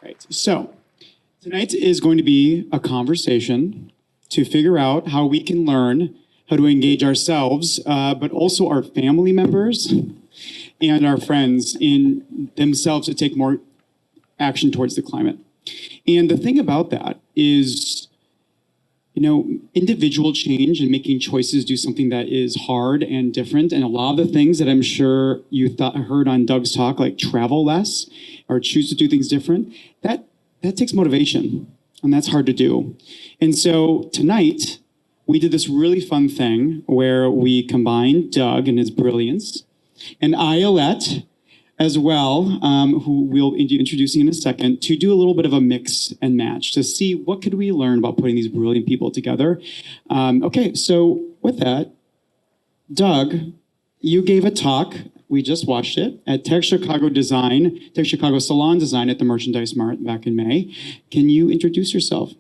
Right. So tonight is going to be a conversation to figure out how we can learn how to engage ourselves, but also our family members and our friends in themselves to take more action towards the climate. And the thing about that is, you know, individual change and making choices do something that is hard and different. And a lot of the things that I'm sure you heard on Doug's talk, like travel less or choose to do things different, that takes motivation, and that's hard to do. And so tonight, we did this really fun thing where we combined Doug and his brilliance and Ayelet as well, who we'll be introducing in a second, to do a little bit of a mix and match to see what could we learn about putting these brilliant people together. Okay, so with that, Doug, you gave a talk, we just watched it, at TEDxChicago Salon Design at the Merchandise Mart back in May. Can you introduce yourself?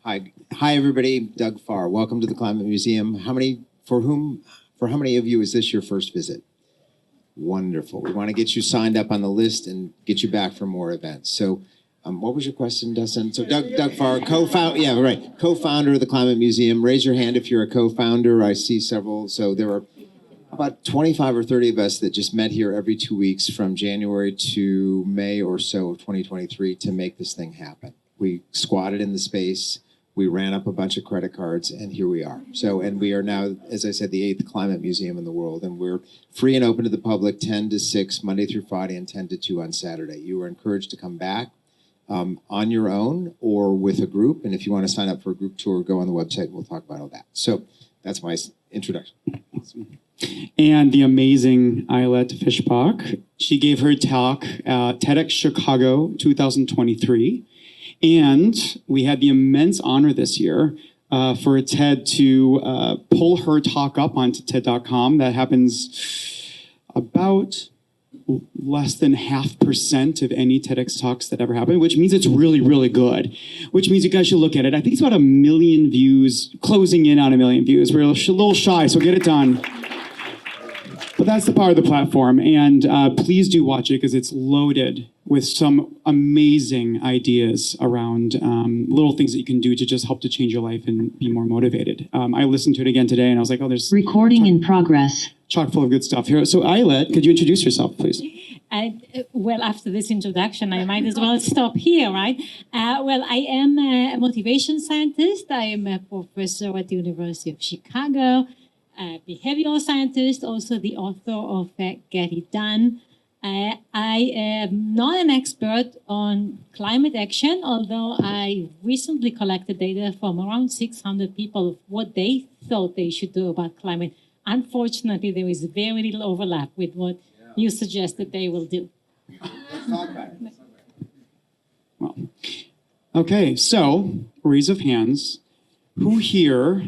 Hi, everybody. Doug Farr. Welcome to the Climate Museum. For how many of you is this your first visit? Wonderful. We want to get you signed up on the list and get you back for more events. So, what was your question, Dustin? So, Doug Farr, co-founder of the Climate Museum. Raise your hand if you're a co-founder. I see several. So there are about 25 or 30 of us that just met here every 2 weeks from January to May or so of 2023 to make this thing happen. We squatted in the space. We ran up a bunch of credit cards, and here we are. So, and we are now, as I said, the 8th climate museum in the world, and we're free and open to the public 10 to 6, Monday through Friday, and 10 to 2 on Saturday. You are encouraged to come back on your own or with a group, and if you want to sign up for a group tour, go on the website, and we'll talk about all that. So that's my introduction. Awesome. And the amazing Ayelet Fishbach, she gave her talk at TEDxChicago 2023. And we had the immense honor this year for TED to pull her talk up onto TED.com. That happens about less than 0.5% of any TEDx talks that ever happened, which means it's really, really good, which means you guys should look at it. I think it's about 1 million views, closing in on 1 million views. We're a little shy, so get it done. But that's the power of the platform, and please do watch it because it's loaded with some amazing ideas around little things that you can do to just help to change your life and be more motivated. I listened to it again today, and I was like, oh, there's... Recording in progress. Chock full of good stuff here. So Ayelet, could you introduce yourself, please? Well, after this introduction, I might as well stop here, right? Well, I am a motivation scientist. I am a professor at the University of Chicago, a behavioral scientist, also the author of Get It Done. I am not an expert on climate action, although I recently collected data from around 600 people of what they thought they should do about climate. Unfortunately, there is very little overlap with what you suggested they will do. Let's talk about it. Well, okay, so raise of hands. Who here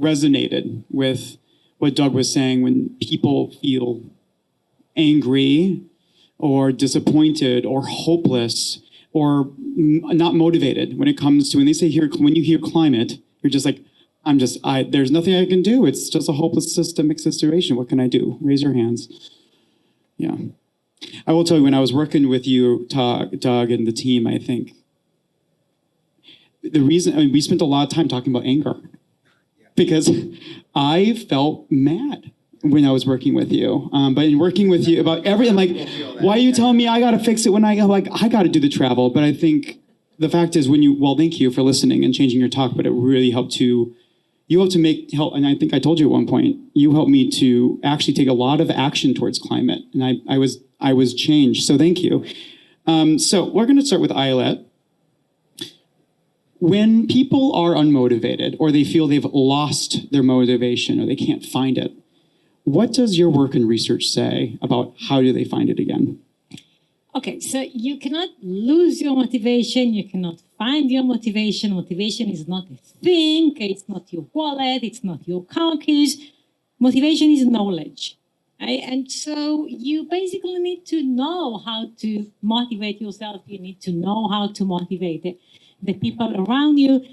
resonated with what Doug was saying when people feel angry or disappointed or hopeless or not motivated when it comes to, when they say here, when you hear climate, you're just like, there's nothing I can do. It's just a hopeless systemic situation. What can I do? Raise your hands. Yeah. I will tell you, when I was working with you, Doug, and the team, I think the reason, we spent a lot of time talking about anger because I felt mad when I was working with you. But in working with you about everything, like, why are you telling me I got to fix it when I got to do the travel? But I think the fact is thank you for listening and changing your talk, but it really helped to, and I think I told you at one point, you helped me to actually take a lot of action towards climate. And I was changed, so thank you. So we're gonna start with Ayelet. When people are unmotivated or they feel they've lost their motivation or they can't find it, what does your work and research say about how do they find it again? Okay, so you cannot lose your motivation. You cannot find your motivation. Motivation is not a thing. It's not your wallet. It's not your car keys. Motivation is knowledge. Right? And so you basically need to know how to motivate yourself. You need to know how to motivate the people around you.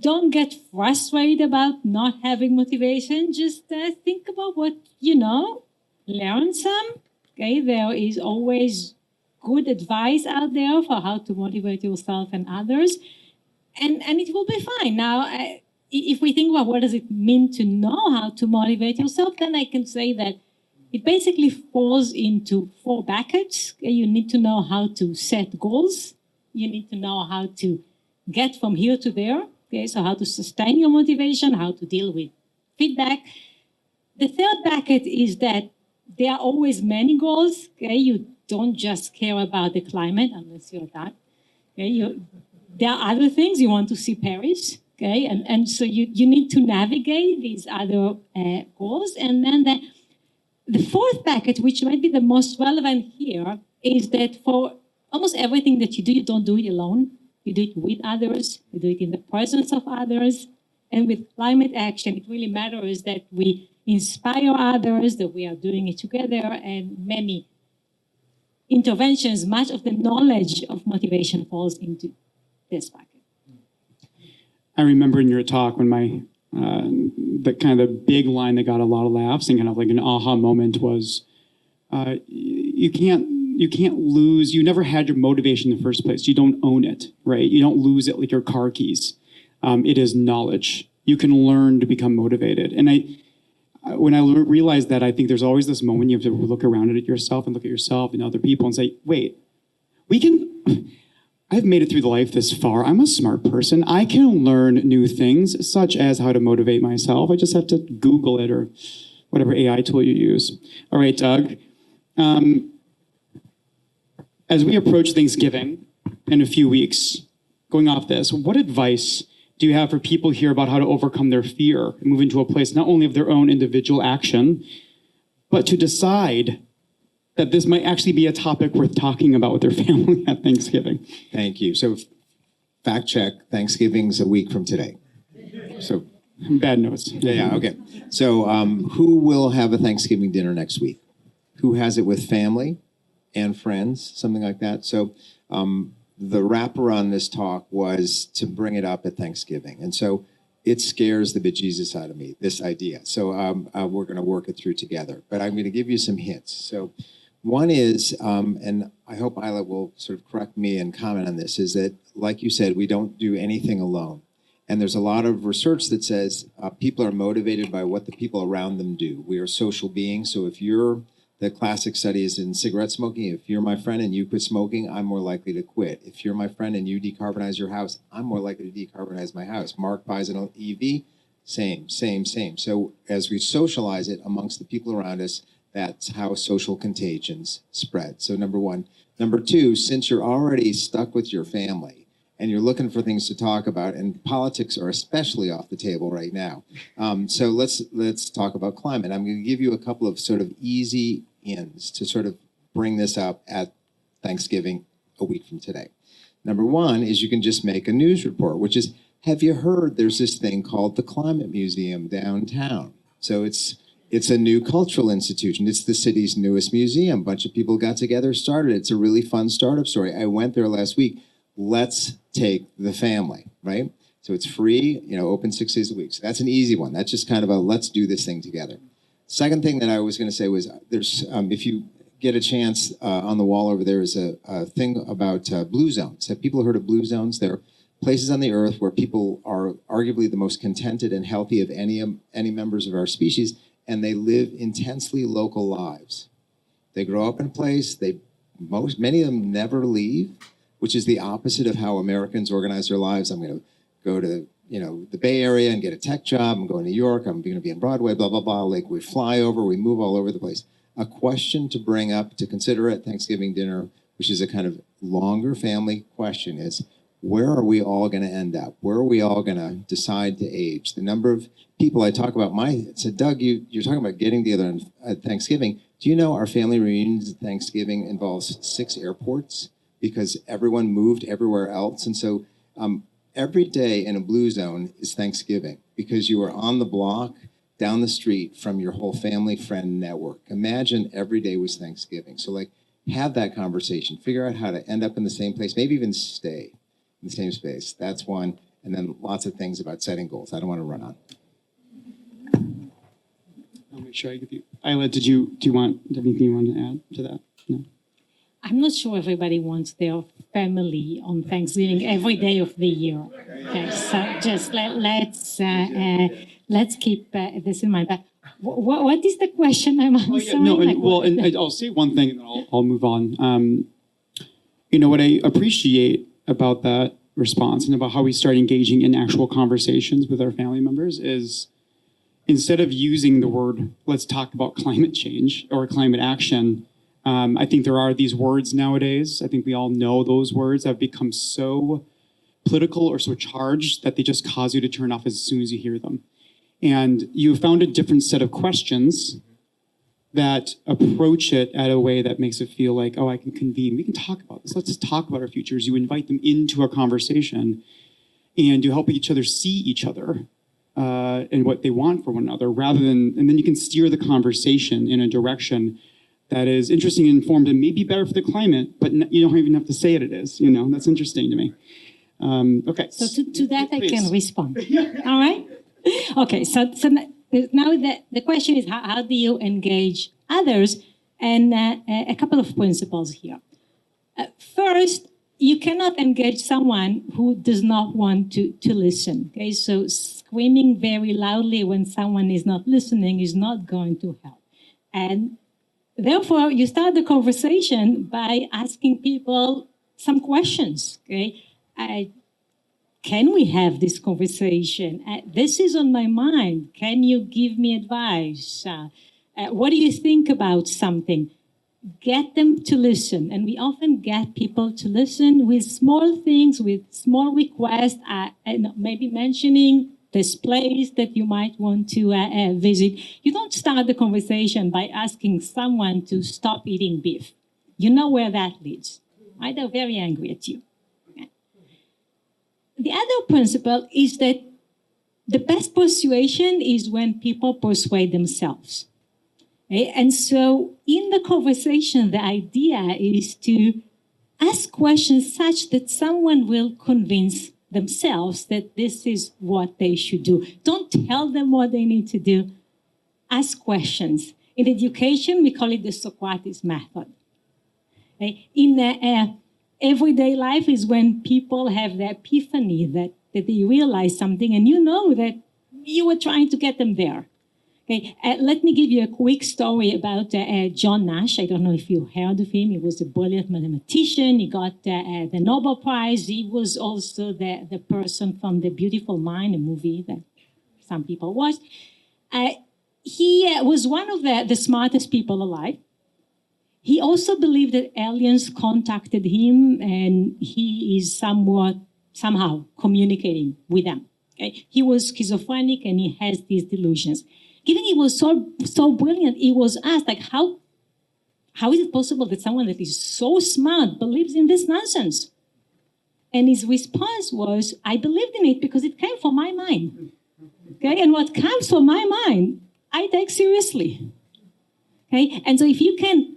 Don't get frustrated about not having motivation. Just think about what you know, learn some. Okay, there is always good advice out there for how to motivate yourself and others, and it will be fine. Now, if we think about what does it mean to know how to motivate yourself, then I can say that it basically falls into 4 buckets. You need to know how to set goals. You need to know how to get from here to there. Okay, so how to sustain your motivation, how to deal with feedback. The third bucket is that there are always many goals. Okay, you don't just care about the climate unless you're that. Okay, there are other things you want to see Paris. Okay, and so you need to navigate these other goals. And then the fourth bucket, which might be the most relevant here, is that for almost everything that you do, you don't do it alone. You do it with others. You do it in the presence of others. And with climate action, it really matters that we inspire others, that we are doing it together, and many interventions, much of the knowledge of motivation falls into this bucket. I remember in your talk when the kind of the big line that got a lot of laughs and kind of like an aha moment was, you can't lose, you never had your motivation in the first place. You don't own it, right? You don't lose it like your car keys. It is knowledge. You can learn to become motivated. And when I realized that, I think there's always this moment you have to look around at yourself and look at yourself and other people and say, wait, I've made it through the life this far. I'm a smart person. I can learn new things, such as how to motivate myself. I just have to Google it or whatever AI tool you use. All right, Doug. As we approach Thanksgiving in a few weeks, going off this, what advice do you have for people here about how to overcome their fear and move into a place not only of their own individual action, but to decide that this might actually be a topic worth talking about with their family at Thanksgiving? Thank you. So, fact check, Thanksgiving's a week from today. So, bad news. Yeah, okay. So, who will have a Thanksgiving dinner next week? Who has it with family and friends, something like that? So, the wrapper on this talk was to bring it up at Thanksgiving. And so it scares the bejesus out of me, this idea. So we're going to work it through together. But I'm going to give you some hints. So one is, and I hope Ayelet will sort of correct me and comment on this, is that, like you said, we don't do anything alone. And there's a lot of research that says people are motivated by what the people around them do. We are social beings. So if the classic study is in cigarette smoking. If you're my friend and you quit smoking, I'm more likely to quit. If you're my friend and you decarbonize your house, I'm more likely to decarbonize my house. Mark buys an EV, same. So as we socialize it amongst the people around us, that's how social contagions spread. So number one. Number two, since you're already stuck with your family and you're looking for things to talk about, and politics are especially off the table right now. So let's talk about climate. I'm going to give you a couple of sort of easy ins to sort of bring this up at Thanksgiving a week from today. Number one is you can just make a news report, which is, have you heard there's this thing called the Climate Museum downtown? So it's a new cultural institution. It's the city's newest museum. A bunch of people got together, started it. It's a really fun startup story. I went there last week. Let's take the family, right? So it's free, open 6 days a week. So that's an easy one. That's just kind of a let's do this thing together. Second thing that I was going to say was there's, if you get a chance on the wall over there is a thing about blue zones. Have people heard of blue zones? They're places on the earth where people are arguably the most contented and healthy of any members of our species, and they live intensely local lives. They grow up in a place, many of them never leave, which is the opposite of how Americans organize their lives. I'm going to go to the Bay Area and get a tech job. I'm going to New York. I'm going to be on Broadway, blah, blah, blah. Like we fly over, we move all over the place. A question to bring up, to consider at Thanksgiving dinner, which is a kind of longer family question, is where are we all going to end up? Where are we all going to decide to age? The number of people I talk about, said, Doug, you're talking about getting together at Thanksgiving. Do you know our family reunions at Thanksgiving involves 6 airports because everyone moved everywhere else? And so every day in a blue zone is Thanksgiving because you are on the block down the street from your whole family friend network. Imagine every day was Thanksgiving. So have that conversation, figure out how to end up in the same place, maybe even stay in the same space. That's one. And then lots of things about setting goals. I don't want to run on. I'll make sure I give you. Ayelet, do you want anything you want to add to that? No. I'm not sure everybody wants their family on Thanksgiving every day of the year. Okay, so just let's keep this in mind. But what is the question I'm answering? I'll say one thing and then I'll move on. What I appreciate about that response and about how we start engaging in actual conversations with our family members is instead of using the word, let's talk about climate change or climate action, I think there are these words nowadays. I think we all know those words have become so political or so charged that they just cause you to turn off as soon as you hear them. And you found a different set of questions that approach it at a way that makes it feel like, oh, I can convene. We can talk about this. Let's just talk about our futures. You invite them into a conversation and you help each other see each other and what they want for one another and then you can steer the conversation in a direction that is interesting and informed and maybe better for the climate, but you don't even have to say it is. That's interesting to me. Okay. So to that, please. I can respond. All right? Okay, so now the question is how do you engage others? And a couple of principles here. First, you cannot engage someone who does not want to listen. Okay, so screaming very loudly when someone is not listening is not going to help. And therefore, you start the conversation by asking people some questions. Okay, can we have this conversation? This is on my mind. Can you give me advice? What do you think about something? Get them to listen. And we often get people to listen with small things, with small requests, and maybe mentioning this place that you might want to visit. You don't start the conversation by asking someone to stop eating beef. You know where that leads, right? They're very angry at you. The other principle is that the best persuasion is when people persuade themselves. Okay? And so in the conversation, the idea is to ask questions such that someone will convince themselves that this is what they should do. Don't tell them what they need to do. Ask questions. In education, we call it the Socrates method. Okay? In everyday life is when people have the epiphany that they realize something and you know that you were trying to get them there. Okay, let me give you a quick story about John Nash. I don't know if you heard of him. He was a brilliant mathematician. He got the Nobel Prize. He was also the person from The Beautiful Mind, a movie that some people watched. He was one of the smartest people alive. He also believed that aliens contacted him and he is somehow communicating with them. Okay? He was schizophrenic and he has these delusions. Given he was so brilliant, he was asked, like, how is it possible that someone that is so smart believes in this nonsense? And his response was, I believed in it because it came from my mind. Okay? And what comes from my mind, I take seriously. Okay? And so if you can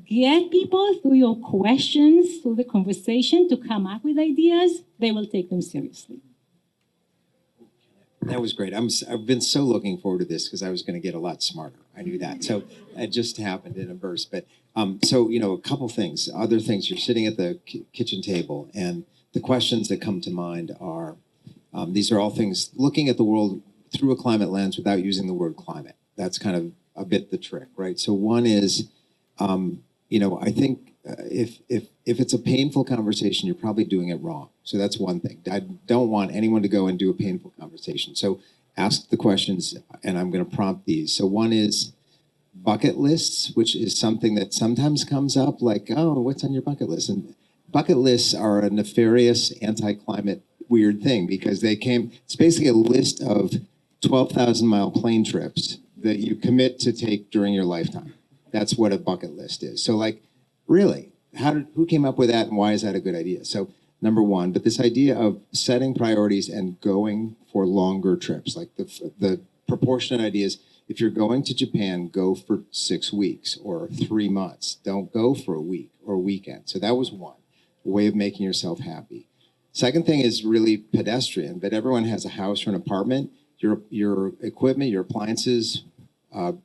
get people through your questions, through the conversation to come up with ideas, they will take them seriously. That was great. I've been so looking forward to this because I was going to get a lot smarter. I knew that. So it just happened in a burst. But so, a couple things, other things. You're sitting at the kitchen table and the questions that come to mind are, these are all things looking at the world through a climate lens without using the word climate. That's kind of a bit the trick, right? So one is, I think if it's a painful conversation, you're probably doing it wrong. So that's one thing. I don't want anyone to go and do a painful conversation. So ask the questions, and I'm going to prompt these. So one is bucket lists, which is something that sometimes comes up like, oh, what's on your bucket list? And bucket lists are a nefarious anti-climate weird thing because it's basically a list of 12,000-mile plane trips that you commit to take during your lifetime. That's what a bucket list is. So like, really, who came up with that and why is that a good idea? So number one, but this idea of setting priorities and going for longer trips, like the proportionate idea is if you're going to Japan, go for 6 weeks or 3 months. Don't go for a week or a weekend. So that was one, a way of making yourself happy. Second thing is really pedestrian, but everyone has a house or an apartment. Your equipment, your appliances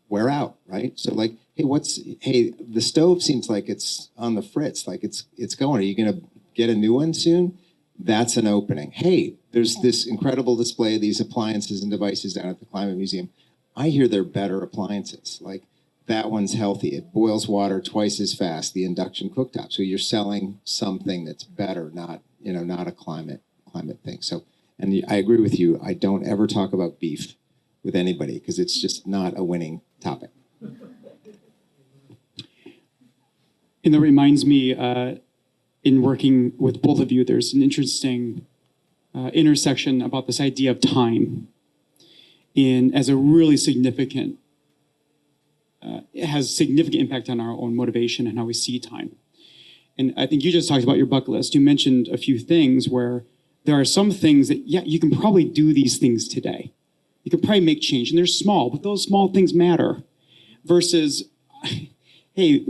wear out, right? So like hey, the stove seems like it's on the fritz, like it's going. Are you going to get a new one soon? That's an opening. Hey, there's this incredible display of these appliances and devices down at the Climate Museum. I hear they're better appliances. Like that one's healthy. It boils water twice as fast, the induction cooktop. So you're selling something that's better, not a climate thing. So, and I agree with you. I don't ever talk about beef with anybody because it's just not a winning topic. And that reminds me, in working with both of you, there's an interesting intersection about this idea of time as a really significant, it has significant impact on our own motivation and how we see time. And I think you just talked about your bucket list. You mentioned a few things where there are some things that, yeah, you can probably do these things today. You could probably make change, and they're small, but those small things matter. Versus, hey,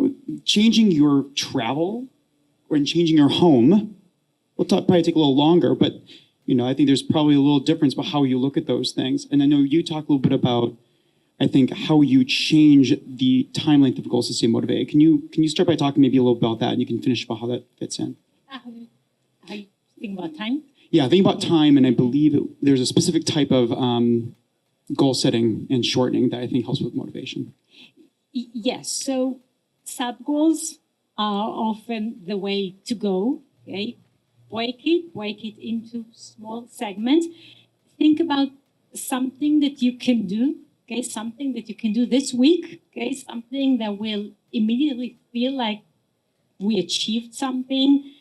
changing your travel or changing your home will probably take a little longer, but I think there's probably a little difference about how you look at those things. And I know you talk a little bit about, I think, how you change the time length of goals to stay motivated. Can you start by talking maybe a little about that, and you can finish about how that fits in? How you think about time? Yeah, think about time, and I believe there's a specific type of goal setting and shortening that I think helps with motivation. Yes, so sub-goals are often the way to go, okay? Break it into small segments. Think about something that you can do, okay? Something that you can do this week, okay? Something that will immediately feel like we achieved something.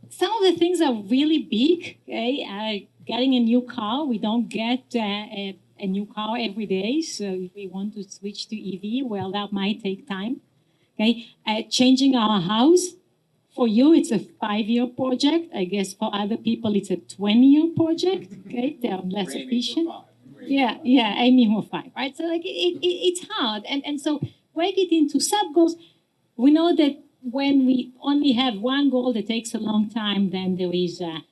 Some of the things are really big, okay? Getting a new car, we don't get a new car every day. So if we want to switch to EV, well, that might take time, okay? Changing our house, for you, it's a 5-year project. I guess for other people, it's a 20-year project, okay? They're less efficient. Yeah, aiming for 5, right? So like it's hard. And so break it into sub-goals. We know that when we only have one goal that takes a long time, then there is the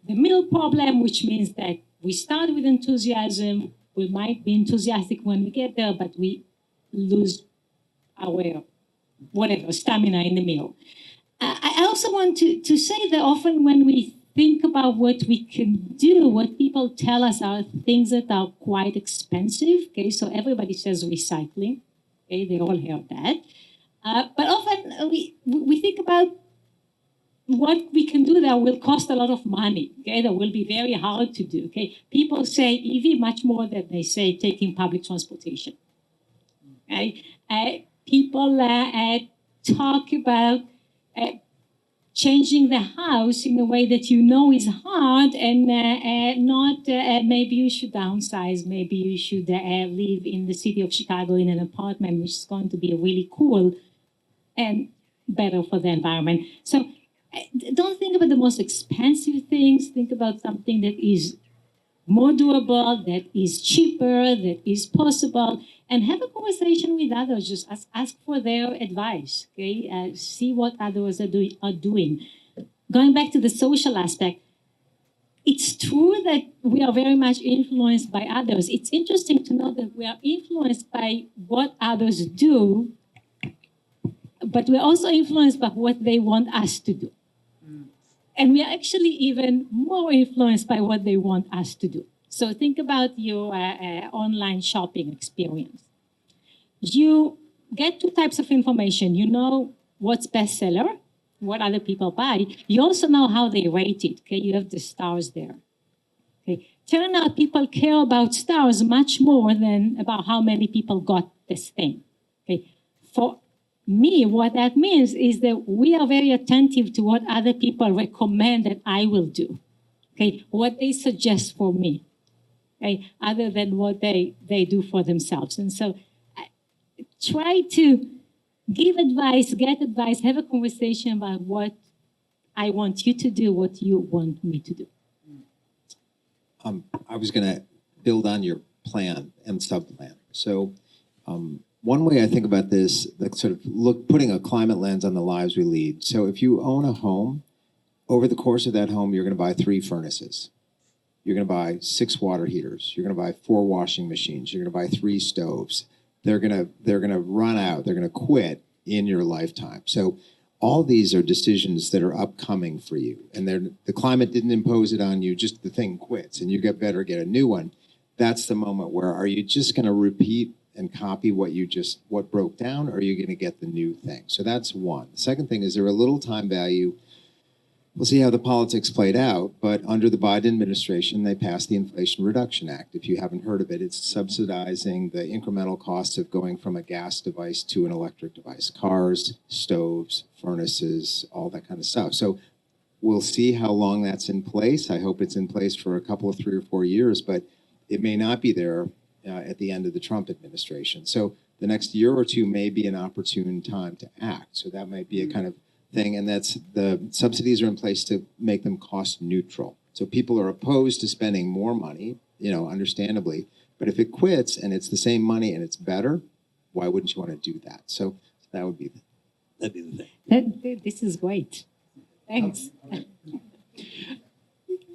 middle problem, which means that we start with enthusiasm. We might be enthusiastic when we get there, but we lose our stamina in the middle. I also want to say that often when we think about what we can do, what people tell us are things that are quite expensive. Okay, so everybody says recycling. Okay, they all hear that. But often we think about what we can do that will cost a lot of money. Okay, that will be very hard to do. Okay, people say EV much more than they say taking public transportation. Okay, people talk about changing the house in a way that is hard and not maybe you should downsize, maybe you should live in the city of Chicago in an apartment, which is going to be really cool and better for the environment. So don't think about the most expensive things. Think about something that is more durable, that is cheaper, that is possible, and have a conversation with others. Just ask for their advice, okay? See what others are doing. Going back to the social aspect, it's true that we are very much influenced by others. It's interesting to know that we are influenced by what others do, but we're also influenced by what they want us to do. And we are actually even more influenced by what they want us to do. So think about your online shopping experience. You get 2 types of information. You know what's bestseller, what other people buy. You also know how they rate it. Okay, you have the stars there. Okay, turn out people care about stars much more than about how many people got this thing. Okay, for me, what that means is that we are very attentive to what other people recommend that I will do. Okay, what they suggest for me, okay, other than what they do for themselves. And so try to give advice, get advice, have a conversation about what I want you to do, what you want me to do. I was going to build on your plan and sub-plan. So one way I think about this, like sort of putting a climate lens on the lives we lead. So if you own a home, over the course of that home, you're going to buy 3 furnaces. You're going to buy 6 water heaters. You're going to buy 4 washing machines. You're going to buy 3 stoves. they're gonna run out. They're gonna quit in your lifetime. So all these are decisions that are upcoming for you, and the climate didn't impose it on you. Just the thing quits, and you better get a new one. That's the moment where are you just going to repeat and copy what broke down, or are you going to get the new thing? So that's one. The second thing is there a little time value. We'll see how the politics played out, but under the Biden administration, they passed the Inflation Reduction Act. If you haven't heard of it, it's subsidizing the incremental cost of going from a gas device to an electric device, cars, stoves, furnaces, all that kind of stuff. So we'll see how long that's in place. I hope it's in place for a couple of 3 or 4 years, but it may not be there at the end of the Trump administration. So the next year or two may be an opportune time to act. So that might be a kind of thing, and that's the subsidies are in place to make them cost neutral. So people are opposed to spending more money, understandably, but if it quits and it's the same money and it's better, why wouldn't you want to do that? So that'd be the thing. This is great. Thanks.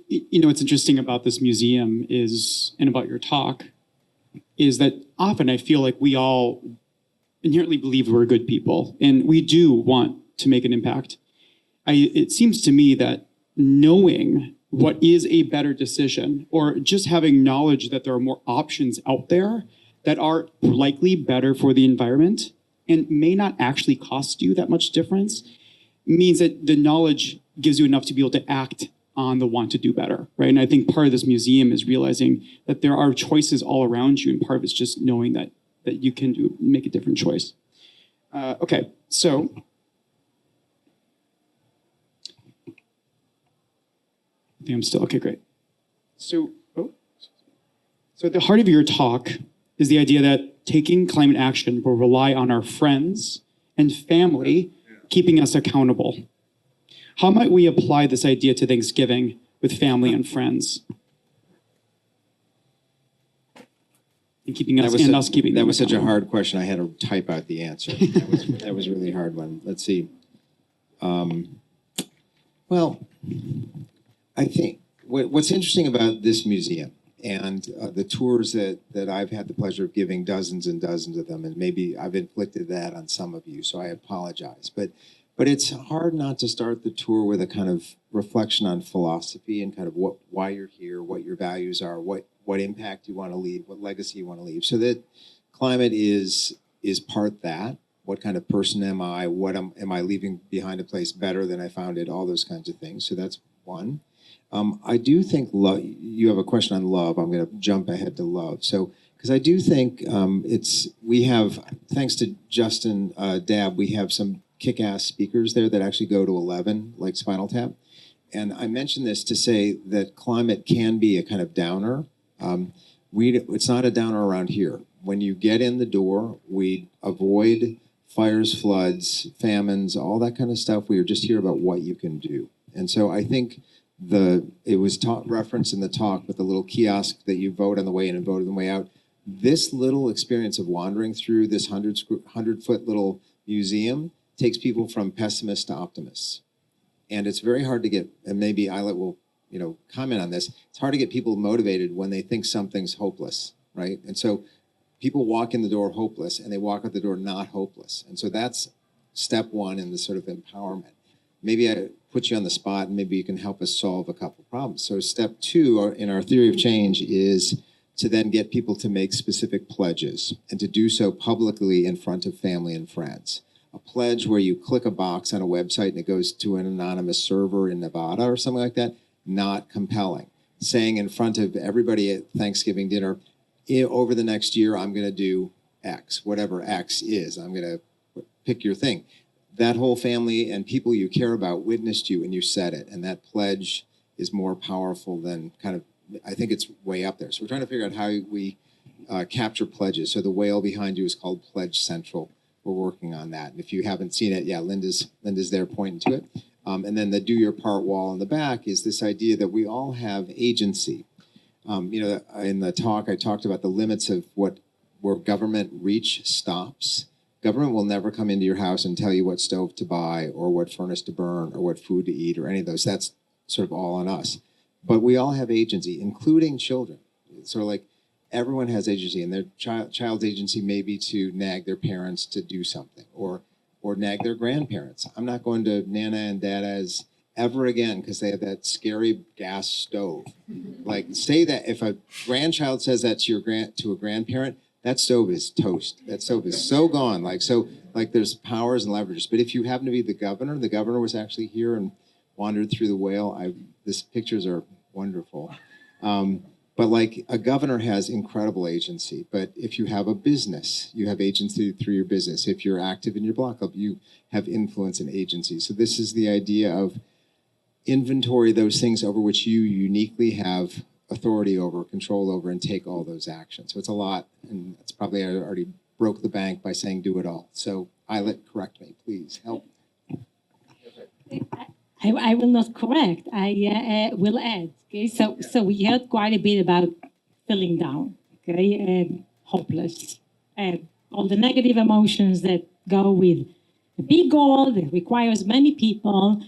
What's interesting about this museum and about your talk, is that often I feel like we all inherently believe we're good people, and we do want to make an impact. It seems to me that knowing what is a better decision, or just having knowledge that there are more options out there that are likely better for the environment and may not actually cost you that much difference, means that the knowledge gives you enough to be able to act on the want to do better, right? And I think part of this museum is realizing that there are choices all around you, and part of it's just knowing that you can make a different choice. Okay, so I think I'm still okay. Great. So at the heart of your talk is the idea that taking climate action will rely on our friends and family keeping us accountable. How might we apply this idea to Thanksgiving with family and friends? And keeping us and us keeping them That was such a accountable. hard question. I had to type out the answer. That was a really hard one. Let's see. Well, I think what's interesting about this museum and the tours that I've had the pleasure of giving, dozens and dozens of them, and maybe I've inflicted that on some of you, so I apologize. But it's hard not to start the tour with a kind of reflection on philosophy and kind of why you're here, what your values are, what impact you want to leave, what legacy you want to leave. So that climate is part that. What kind of person am I? Am I leaving behind a place better than I found it? All those kinds of things. So that's one. I do think you have a question on love. I'm going to jump ahead to love. So, because I do think we have, thanks to Justin Dabb, we have some kick-ass speakers there that actually go to 11, like Spinal Tap. And I mention this to say that climate can be a kind of downer. It's not a downer around here. When you get in the door, we avoid fires, floods, famines, all that kind of stuff. We are just here about what you can do. And so I think it was referenced in the talk, but the little kiosk that you vote on the way in and vote on the way out, this little experience of wandering through this 100-foot little museum takes people from pessimists to optimists. And it's very hard to get, and maybe Ayelet will comment on this, it's hard to get people motivated when they think something's hopeless, right? And so people walk in the door hopeless, and they walk out the door not hopeless. And so that's step one in the sort of empowerment. Maybe I put you on the spot, and maybe you can help us solve a couple problems. So step two in our theory of change is to then get people to make specific pledges, and to do so publicly in front of family and friends. A pledge where you click a box on a website and it goes to an anonymous server in Nevada or something like that, not compelling. Saying in front of everybody at Thanksgiving dinner, over the next year, I'm going to do X, whatever X is. I'm going to pick your thing. That whole family and people you care about witnessed you and you said it. And that pledge is more powerful than I think it's way up there. So we're trying to figure out how we capture pledges. So the whale behind you is called Pledge Central. We're working on that. And if you haven't seen it, Linda's there pointing to it. And then the do your part wall in the back is this idea that we all have agency. In the talk, I talked about the limits of where government reach stops. Government will never come into your house and tell you what stove to buy or what furnace to burn or what food to eat or any of those. That's sort of all on us. But we all have agency, including children. Sort of like everyone has agency, and their child's agency may be to nag their parents to do something, or nag their grandparents. I'm not going to Nana and Dada's ever again because they have that scary gas stove. Like, say that if a grandchild says that to a grandparent, that stove is toast. That stove is so gone. Like there's powers and leverages. But if you happen to be the governor was actually here and wandered through the whale. These pictures are wonderful. But like a governor has incredible agency. But if you have a business, you have agency through your business. If you're active in your block club, you have influence and agency. So this is the idea of inventory those things over which you uniquely have authority over, control over, and take all those actions. So it's a lot, and it's probably I already broke the bank by saying do it all. So Ayelet, correct me, please, help. I will not correct. I will add. Okay, so we heard quite a bit about feeling down, okay, and hopeless, and all the negative emotions that go with a big goal that requires many people,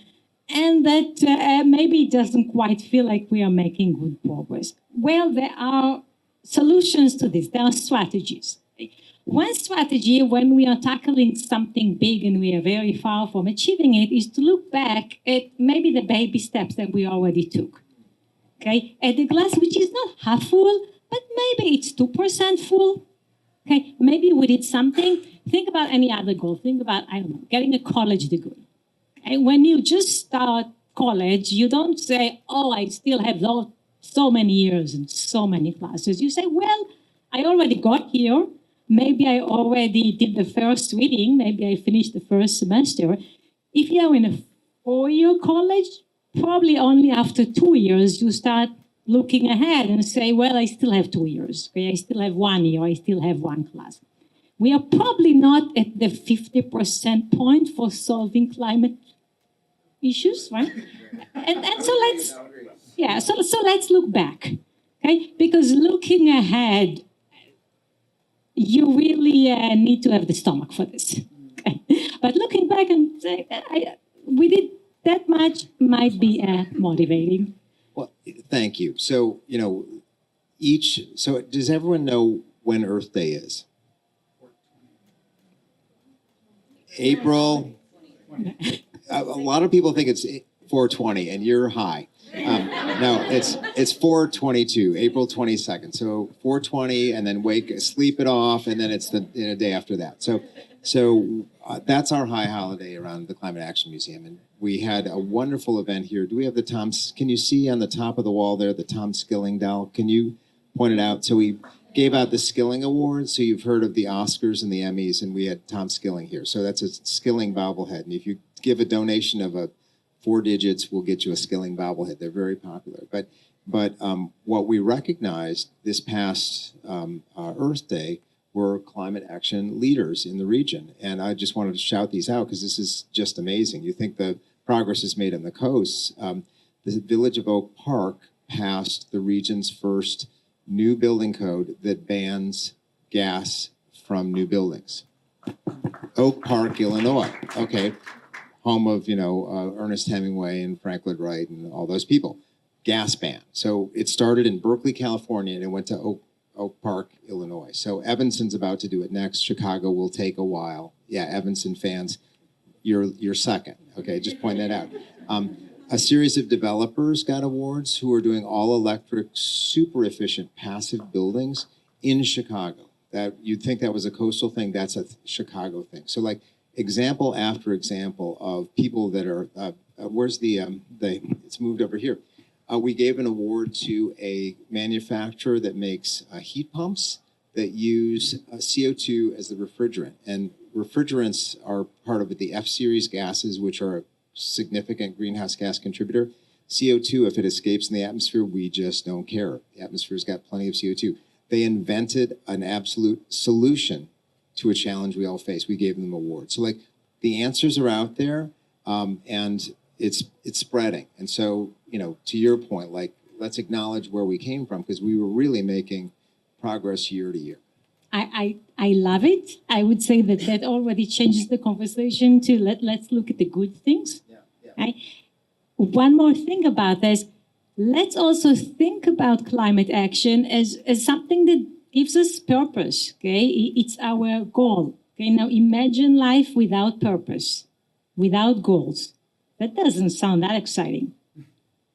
and that maybe doesn't quite feel like we are making good progress. Well, there are solutions to this. There are strategies. One strategy when we are tackling something big and we are very far from achieving it is to look back at maybe the baby steps that we already took. Okay, at the glass which is not half full, but maybe it's 2% full. Okay, maybe we did something. Think about any other goal. Think about, I don't know, getting a college degree. And when you just start college, you don't say, oh, I still have so many years and so many classes. You say, well, I already got here. Maybe I already did the first reading. Maybe I finished the first semester. If you're in a 4-year college, probably only after 2 years, you start looking ahead and say, well, I still have 2 years. Okay? I still have 1 year. I still have one class. We are probably not at the 50% point for solving climate issues, right? And so let's look back, okay? Because looking ahead, you really need to have the stomach for this. Okay? But looking back and saying, we did that much might be motivating. Well, thank you. So, so does everyone know when Earth Day is? April. A lot of people think it's 420, and you're high. No, it's 422, April 22nd. So 420, and then sleep it off, and then it's the day after that. So that's our high holiday around the Climate Action Museum, and we had a wonderful event here. Do we have can you see on the top of the wall there the Tom Skilling doll? Can you point it out? So we gave out the Skilling Awards. So you've heard of the Oscars and the Emmys, and we had Tom Skilling here. So that's a Skilling bobblehead, and if you give a donation of 4 digits, we'll get you a Skilling bobblehead. They're very popular. But what we recognized this past Earth Day were climate action leaders in the region. And I just wanted to shout these out because this is just amazing. You think the progress is made on the coasts. The Village of Oak Park passed the region's first new building code that bans gas from new buildings. Oak Park, Illinois. Okay. Home of, Ernest Hemingway and Frank Lloyd Wright and all those people. Gas ban. So it started in Berkeley, California, and it went to Oak Park, Illinois. So Evanston's about to do it next. Chicago will take a while. Yeah, Evanston fans, you're second. Okay, just point that out. A series of developers got awards who are doing all-electric, super efficient, passive buildings in Chicago. That you'd think that was a coastal thing. That's a Chicago thing. So like, example after example of people that are, where's it's moved over here. We gave an award to a manufacturer that makes heat pumps that use CO2 as the refrigerant. And refrigerants are part of the F-series gases, which are a significant greenhouse gas contributor. CO2, if it escapes in the atmosphere, we just don't care. The atmosphere's got plenty of CO2. They invented an absolute solution to a challenge we all face. We gave them awards. So like the answers are out there, and it's spreading. And so, to your point, like let's acknowledge where we came from because we were really making progress year to year. I love it. I would say that already changes the conversation to let's look at the good things. Yeah. Right? One more thing about this, let's also think about climate action as something that gives us purpose, okay? It's our goal, okay? Now imagine life without purpose, without goals. That doesn't sound that exciting,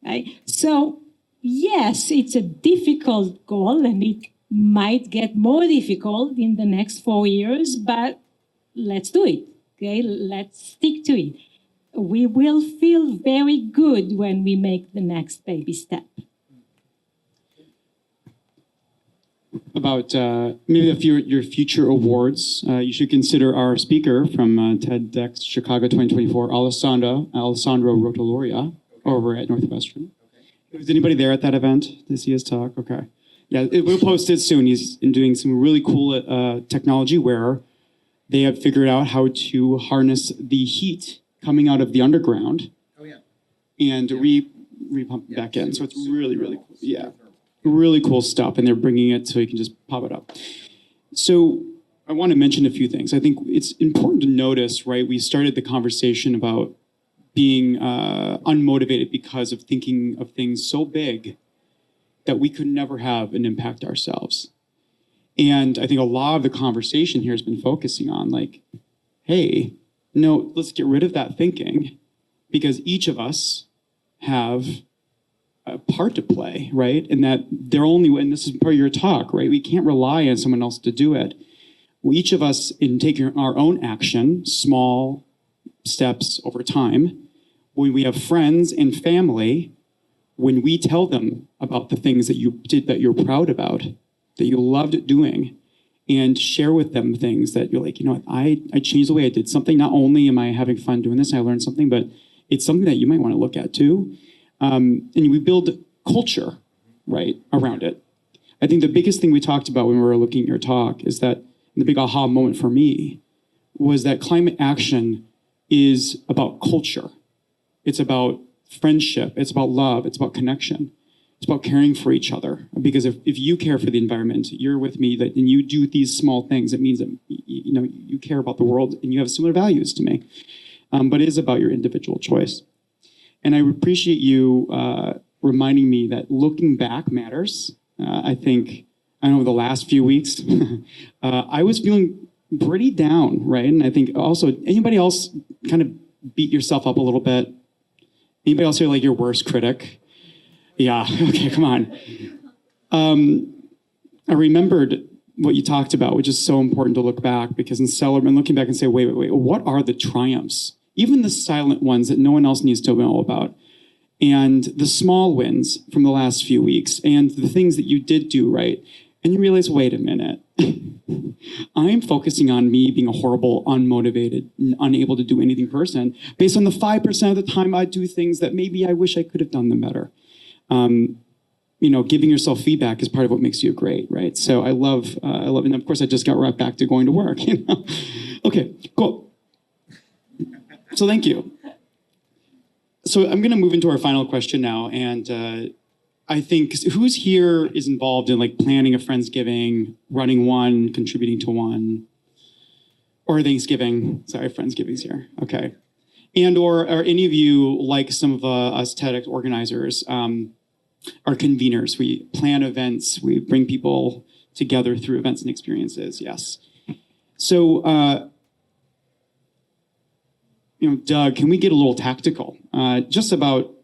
right? So yes, it's a difficult goal and it might get more difficult in the next 4 years, but let's do it, okay? Let's stick to it. We will feel very good when we make the next baby step. About maybe your future awards, you should consider our speaker from TEDxChicago 2024, Alessandro Rotoloria, over at Northwestern. Was anybody there at that event to see his talk? Okay. Yeah, we'll post it soon. He's doing some really cool technology where they have figured out how to harness the heat coming out of the underground and repump it back in. So it's really, really cool. Yeah, really cool stuff. And they're bringing it so you can just pop it up. So I want to mention a few things. I think it's important to notice, right? We started the conversation about being unmotivated because of thinking of things so big that we could never have an impact ourselves. And I think a lot of the conversation here has been focusing on like, hey, no, let's get rid of that thinking because each of us have a part to play, right? And that and this is part of your talk, right? We can't rely on someone else to do it. Well, each of us, in taking our own action, small steps over time, when we have friends and family, when we tell them about the things that you did that you're proud about, that you loved doing, and share with them things that you're like, you know, I changed the way I did something. Not only am I having fun doing this, I learned something, but it's something that you might want to look at too. And we build culture, right, around it. I think the biggest thing we talked about when we were looking at your talk is that the big aha moment for me was that climate action is about culture. It's about friendship. It's about love. It's about connection. It's about caring for each other. Because if you care for the environment, you're with me, and you do these small things, it means that you care about the world and you have similar values to me. But it is about your individual choice. And I appreciate you reminding me that looking back matters. I think, over the last few weeks, I was feeling pretty down, right? And I think also, anybody else kind of beat yourself up a little bit? Anybody else here like your worst critic? Yeah, okay, come on. I remembered what you talked about, which is so important to look back, because in looking back and say, wait, what are the triumphs? Even the silent ones that no one else needs to know about. And the small wins from the last few weeks, and the things that you did do right. And you realize, wait a minute. I'm focusing on me being a horrible, unmotivated, unable to do anything person based on the 5% of the time I do things that maybe I wish I could have done them better. Giving yourself feedback is part of what makes you great, right? So I love, and of course I just got right back to going to work. Okay, cool. So thank you. So I'm going to move into our final question now, and I think who's here is involved in like planning a Friendsgiving, running one, contributing to one, or Thanksgiving. Sorry, Friendsgiving's here. Okay. And or are any of you, like some of us TEDx organizers, are conveners? We plan events. We bring people together through events and experiences. Yes. So, Doug, can we get a little tactical? Just about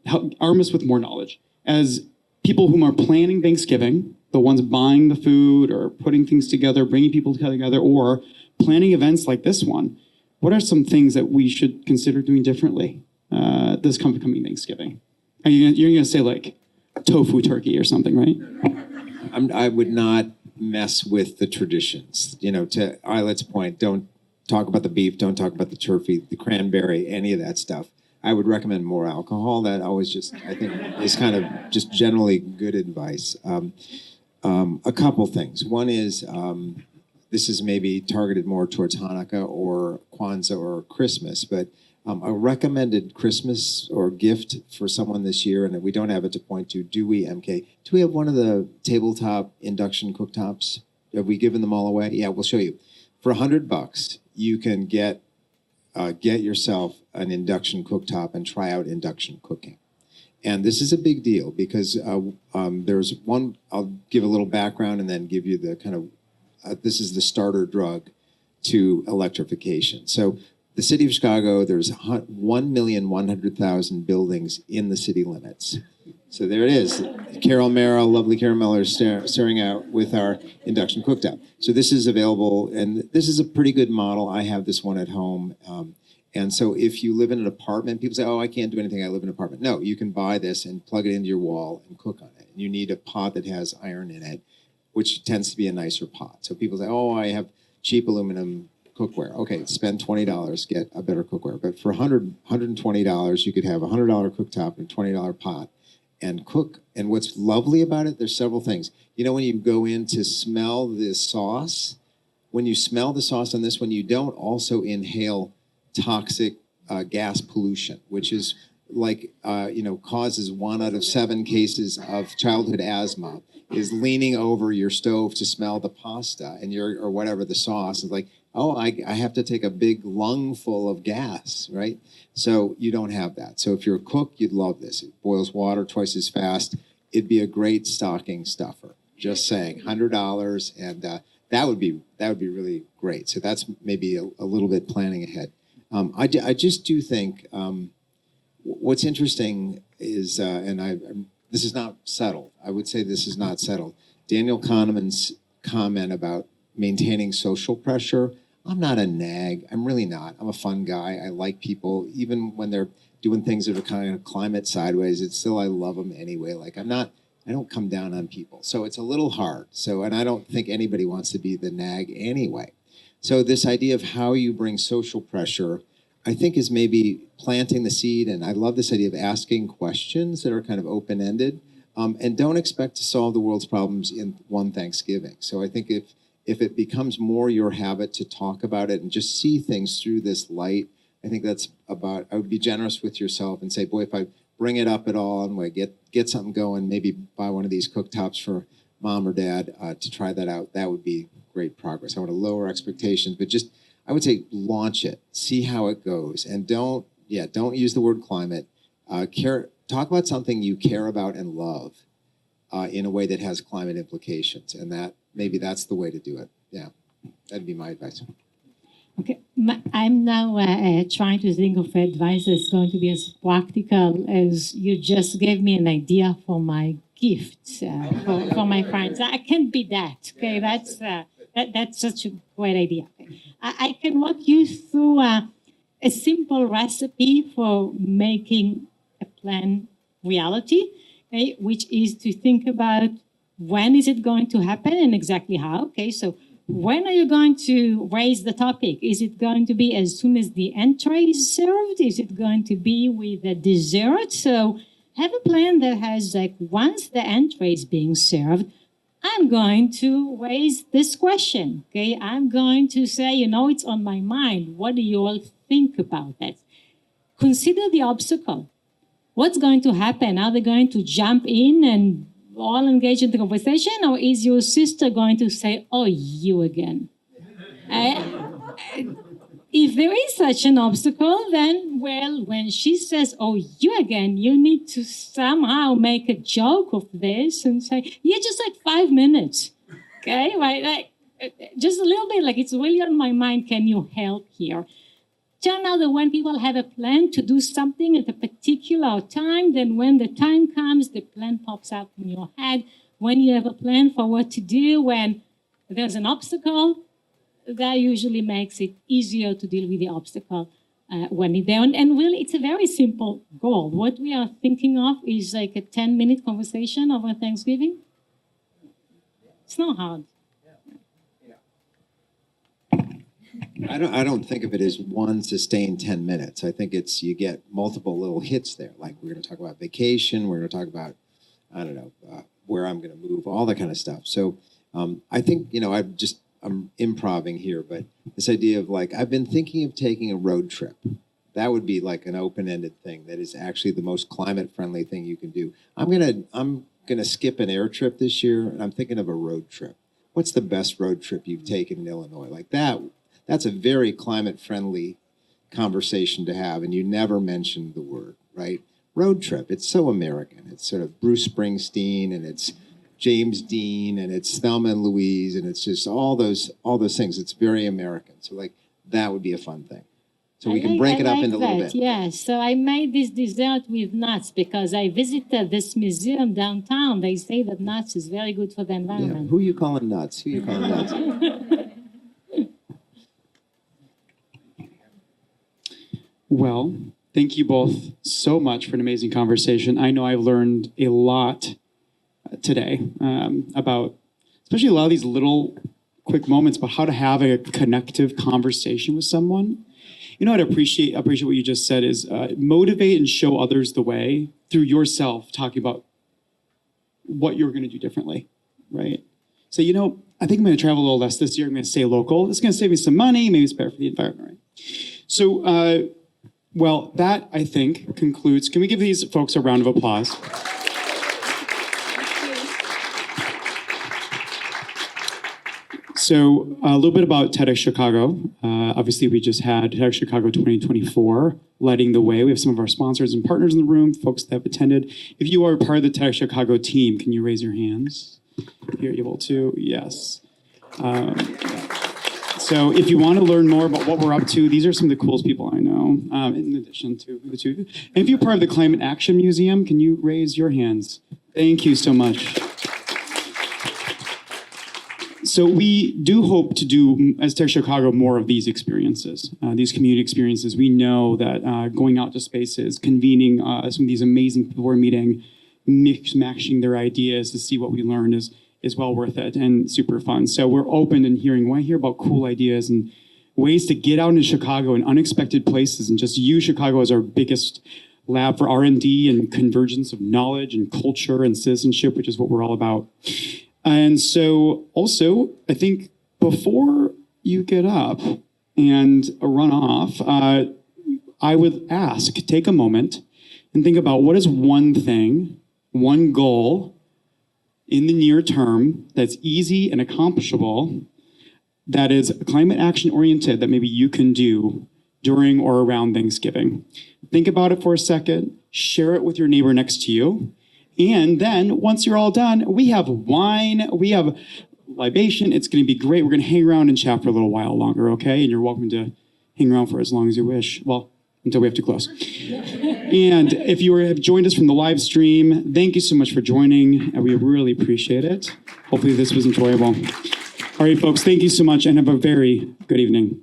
arm us with more knowledge. As people who are planning Thanksgiving, the ones buying the food or putting things together, bringing people together, or planning events like this one, what are some things that we should consider doing differently this coming Thanksgiving? You're going to say like tofu turkey or something, right? I would not mess with the traditions. To Ayelet's point, don't talk about the beef, don't talk about the turkey, the cranberry, any of that stuff. I would recommend more alcohol. That always I think is kind of just generally good advice. A couple things. One is, this is maybe targeted more towards Hanukkah or Kwanzaa or Christmas, but a recommended Christmas or gift for someone this year, and if we don't have it to point to, do we have one of the tabletop induction cooktops? Have we given them all away? Yeah, we'll show you. For $100, you can get yourself an induction cooktop and try out induction cooking. And this is a big deal because there's one, I'll give a little background and then give you the kind of, this is the starter drug to electrification. So the city of Chicago, there's 1,100,000 buildings in the city limits. So there it is. Carol Merrill, lovely Carol Miller, staring out with our induction cooktop. So this is available, and this is a pretty good model. I have this one at home. And so if you live in an apartment, people say, oh, I can't do anything, I live in an apartment. No, you can buy this and plug it into your wall and cook on it. You need a pot that has iron in it, which tends to be a nicer pot. So people say, oh, I have cheap aluminum cookware. Okay, spend $20, get a better cookware. But for $120, you could have a $100 cooktop and a $20 pot and cook. And what's lovely about it, there's several things. You know, when you go in to smell the sauce, when you smell the sauce on this one, you don't also inhale toxic gas pollution, which is like, causes 1 out of 7 cases of childhood asthma, is leaning over your stove to smell the pasta and or whatever the sauce is like, oh, I have to take a big lungful of gas, right? So you don't have that. So if you're a cook, you'd love this. It boils water twice as fast. It'd be a great stocking stuffer. Just saying, $100, and that would be really great. So that's maybe a little bit planning ahead. I just do think what's interesting is, this is not settled. I would say this is not settled. Daniel Kahneman's comment about maintaining social pressure. I'm not a nag. I'm really not. I'm a fun guy. I like people, even when they're doing things that are kind of climate sideways. It's still, I love them anyway. Like I don't come down on people. So it's a little hard. So, and I don't think anybody wants to be the nag anyway. So this idea of how you bring social pressure, I think, is maybe planting the seed. And I love this idea of asking questions that are kind of open-ended, and don't expect to solve the world's problems in one Thanksgiving. So I think if it becomes more your habit to talk about it and just see things through this light, I think that's about, I would be generous with yourself and say, boy, if I bring it up at all and we get something going, maybe buy one of these cooktops for mom or dad to try that out, that would be great progress. I want to lower expectations, but just, I would say launch it, see how it goes, and don't use the word climate. Talk about something you care about and love in a way that has climate implications, and maybe that's the way to do it. Yeah, that'd be my advice. Okay, I'm now trying to think of advice that's going to be as practical as you just gave me an idea for my gifts for my friends. I can't be that. Okay, that's such a great idea. I can walk you through a simple recipe for making a plan reality, okay, which is to think about when is it going to happen and exactly how. Okay, so when are you going to raise the topic? Is it going to be as soon as the entree is served? Is it going to be with the dessert? So have a plan that has, like, once the entree is being served, I'm going to raise this question, okay? I'm going to say, it's on my mind. What do you all think about that? Consider the obstacle. What's going to happen? Are they going to jump in and all engage in the conversation, or is your sister going to say, oh, you again? If there is such an obstacle, then, well, when she says, oh, you again, you need to somehow make a joke of this and say, yeah, just like 5 minutes, okay? Right? Like, just a little bit, like, it's really on my mind, can you help here? Turn out that when people have a plan to do something at a particular time, then when the time comes, the plan pops out in your head. When you have a plan for what to do, when there's an obstacle, that usually makes it easier to deal with the obstacle when it's there. And really, it's a very simple goal. What we are thinking of is like a 10-minute conversation over Thanksgiving. It's not hard. I don't think of it as one sustained 10 minutes. I think it's, you get multiple little hits there. Like, we're going to talk about vacation. We're going to talk about, I don't know, where I'm going to move, all that kind of stuff. So I think, I'm improvising here, but this idea of, like, I've been thinking of taking a road trip. That would be like an open-ended thing that is actually the most climate-friendly thing you can do. I'm gonna skip an air trip this year, and I'm thinking of a road trip. What's the best road trip you've taken in Illinois? Like that. That's a very climate-friendly conversation to have, and you never mentioned the word, right? road trip. It's so American. It's sort of Bruce Springsteen, and it's James Dean, and it's Thelma and Louise, and it's just all those things. It's very American. So like that would be a fun thing. So we can break it up into a little bit. Yes. So I made this dessert with nuts because I visited this museum downtown. They say that nuts is very good for the Yeah. environment. Who you calling nuts? Who you calling nuts? Well, thank you both so much for an amazing conversation. I know I've learned a lot today about, especially a lot of these little quick moments, about how to have a connective conversation with someone. You know, I'd appreciate what you just said is motivate and show others the way through yourself, talking about what you're going to do differently, right? So, you know, I think I'm going to travel a little less this year. I'm going to stay local. It's going to save me some money. Maybe it's better for the environment, right? So, well, that, I think, concludes. Can we give these folks a round of applause? So a little bit about TEDxChicago. Obviously, we just had TEDxChicago 2024 lighting the way. We have some of our sponsors and partners in the room, folks that have attended. If you are part of the TEDxChicago team, can you raise your hands? If you're able to, yes. So if you want to learn more about what we're up to, these are some of the coolest people I know, in addition to the two of you. And if you're part of the Climate Action Museum, can you raise your hands? Thank you so much. So we do hope to do, as TEDxChicago, more of these experiences, these community experiences. We know that going out to spaces, convening some of these amazing people we're meeting, matching their ideas to see what we learn is well worth it and super fun. So we're open and want to hear about cool ideas and ways to get out into Chicago in unexpected places and just use Chicago as our biggest lab for R&D and convergence of knowledge and culture and citizenship, which is what we're all about. And so also, I think before you get up and run off, I would ask, take a moment and think about what is one thing, one goal in the near term that's easy and accomplishable, that is climate action oriented, that maybe you can do during or around Thanksgiving. Think about it for a second, share it with your neighbor next to you. And then once you're all done, we have wine, we have libation. It's going to be great. We're going to hang around and chat for a little while longer, okay? And you're welcome to hang around for as long as you wish. Well, until we have to close. And if you have joined us from the live stream, thank you so much for joining. We really appreciate it. Hopefully this was enjoyable. All right, folks, thank you so much and have a very good evening.